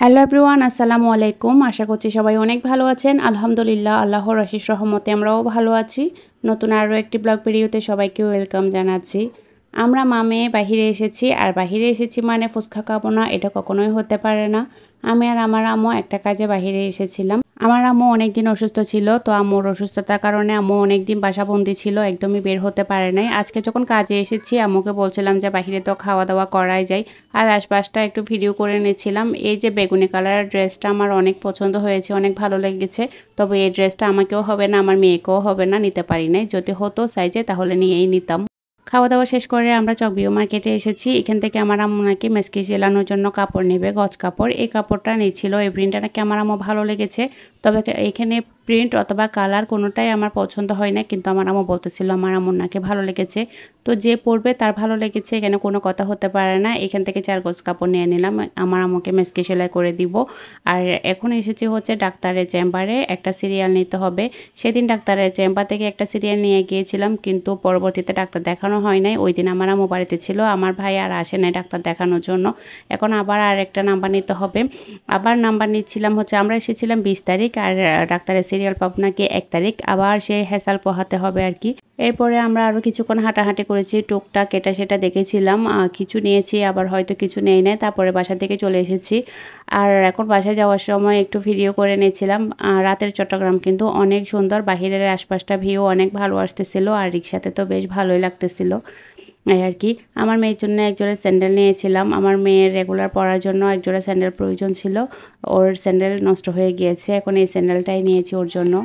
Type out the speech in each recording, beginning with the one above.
Hello everyone, আসসালামু আলাইকুম। আশা করছি সবাই অনেক ভালো আছেন। আলহামদুলিল্লাহ, আল্লাহর অশেষ রহমতে আমরাও ভালো আছি। নতুন আরও একটি ব্লগ ভিডিওতে সবাইকে ওয়েলকাম জানাচ্ছি। আমরা মেয়ে বাহিরে এসেছি, আর বাহিরে এসেছি মানে ফুচকা খাবো না, এটা কখনোই হতে পারে না। আমি আর আমার আম্মু একটা কাজে বাহিরে এসেছিলাম। আমার আম্মু অনেকদিন অসুস্থ ছিল, তো আম্মুর অসুস্থতার কারণে আম্মু অনেকদিন বাসাবন্দি ছিল, একদমই বের হতে পারে নাই। আজকে যখন কাজে এসেছি আম্মুকে বলছিলাম যে বাহিরে তো খাওয়া দাওয়া করাই যায়, আর আশপাশটা একটু ভিডিও করে নিয়েছিলাম। এই যে বেগুনি কালারের ড্রেসটা আমার অনেক পছন্দ হয়েছে, অনেক ভালো লেগেছে। তবে এই ড্রেসটা আমাকেও হবে না, আমার মেয়েকেও হবে না, নিতে পারি নাই। যদি হতো সাইজে তাহলে নিয়েই নিতাম। খাওয়া দাওয়া শেষ করে আমরা চকবিও মার্কেটে এসেছি। এখান থেকে আমার আম্মু নাকি মেসকি সেলানোর জন্য কাপড় নেবে, গজ কাপড়। এই কাপড়টা নিচ্ছিল, এই প্রিন্টটা নাকি আমার আম্মু ভালো লেগেছে। তবে এখানে প্রিন্ট অথবা কালার কোনোটাই আমার পছন্দ হয় না, কিন্তু আমার আম্মু বলতেছিল আমার আম্মুর নাকি ভালো লেগেছে। তো যে পরবে তার ভালো লেগেছে, এখানে কোনো কথা হতে পারে না। এখান থেকে 4 গজ কাপড় নিয়ে নিলাম, আমার আম্মুকে মেসকি সেলাই করে দিব। আর এখন এসেছি হচ্ছে ডাক্তারের চেম্বারে, একটা সিরিয়াল নিতে হবে। সেদিন ডাক্তারের চেম্বার থেকে একটা সিরিয়াল নিয়ে গিয়েছিলাম, কিন্তু পরবর্তীতে ডাক্তার দেখানো হয় নাই। ওই দিন আমার আম্মু বাড়িতে ছিল, আমার ভাই আর আসে নাই ডাক্তার দেখানোর জন্য। এখন আবার আরেকটা নাম্বার নিতে হবে। আবার নাম্বার নিচ্ছিলাম হচ্ছে, আমরা এসেছিলাম 20 তারিখ, আর ডাক্তারের সিরিয়াল পাবো নাকি 1 তারিখ। আবার সে হেসাল পোহাতে হবে আর কি। এরপরে আমরা আরও কিছুক্ষণ হাঁটাহাঁটি করেছি, টুকটাক এটা সেটা দেখেছিলাম। কিছু নিয়েছি, আবার হয়তো কিছু নেই নাই। তারপরে বাসা থেকে চলে এসেছি। আর এখন বাসায় যাওয়ার সময় একটু ভিডিও করে নিয়েছিলাম। রাতের চট্টগ্রাম কিন্তু অনেক সুন্দর, বাহিরের আশপাশটা ভিউ অনেক ভালো আসতেছিল, আর রিক্সাতে তো বেশ ভালোই লাগতেছিল এই আর কি। আমার মেয়ের জন্য একজোড়া স্যান্ডেল নিয়েছিলাম। আমার মেয়ের রেগুলার পরার জন্য একজোড়া স্যান্ডেল প্রয়োজন ছিল, ওর স্যান্ডেল নষ্ট হয়ে গিয়েছে, এখন এই স্যান্ডেলটাই নিয়েছি ওর জন্য।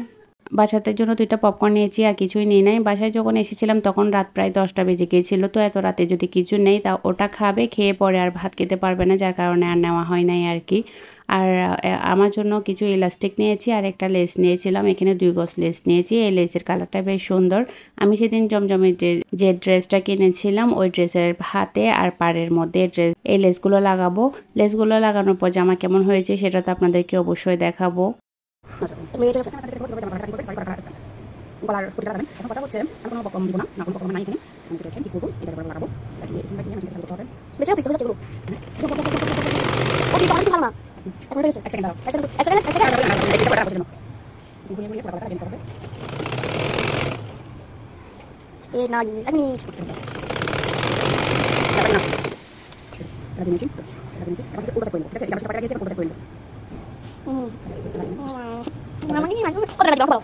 বাসাতের জন্য 2টা পপকর্ন নিয়েছি, আর কিছুই নিই নাই। বাসায় যখন এসেছিলাম তখন রাত প্রায় 10টা বেজে গিয়েছিল। তো এত রাতে যদি কিছু নেই তা ওটা খাবে, খেয়ে পরে আর ভাত খেতে পারবে না, যার কারণে আর নেওয়া হয় নাই আর কি। আর আমার জন্য কিছু ইলাস্টিক নিয়েছি, আর একটা লেস নিয়েছিলাম। এখানে 2 গজ লেস নিয়েছি, এই লেসের কালারটা বেশ সুন্দর। আমি সেদিন জমজমের যে ড্রেসটা কিনেছিলাম, ওই ড্রেসের হাতে আর পাড়ের মধ্যে এই লেসগুলো লাগাবো। লেসগুলো লাগানোর পর জামা কেমন হয়েছে সেটা তো আপনাদেরকে অবশ্যই দেখাবো। গলার প্রতিটা লাগাবেন। এখন কথা হচ্ছে আমি কোনো পকম দিব না, কোনো পকম নাই এখানে। আমি যেটা এখানে কি করবো, এই জায়গাগুলো লাগাবো। লাগিয়ে এখানে লাগিয়ে আমাকে করতে হবে। বেশি হতে হচ্ছে গুলো। ওকে, কথা ভালো না। এখন হয়েছে। এক সেকেন্ড দাঁড়াও। এক সেকেন্ড। এটা করা হবে। ঘুরিয়ে পড়া দিতে হবে। এই না, আমি লাগিয়ে নিয়েছি। এখন হচ্ছে পুরোটা করে নেব। ঠিক আছে? এটা পাটা লাগিয়েছি, পুরোটা করে নেব। Mama ini lagi, kok ada lagi bang?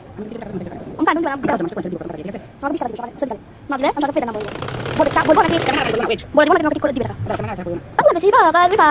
Om kan bilang kita macam macam juga kita. Kalau bisa kita sekali. Mable, kalau kita nak boleh. Boleh tak boleh nanti. Boleh boleh nanti ikut di belakang. Ada mana cara boleh? Apa sih pak? Gari pak.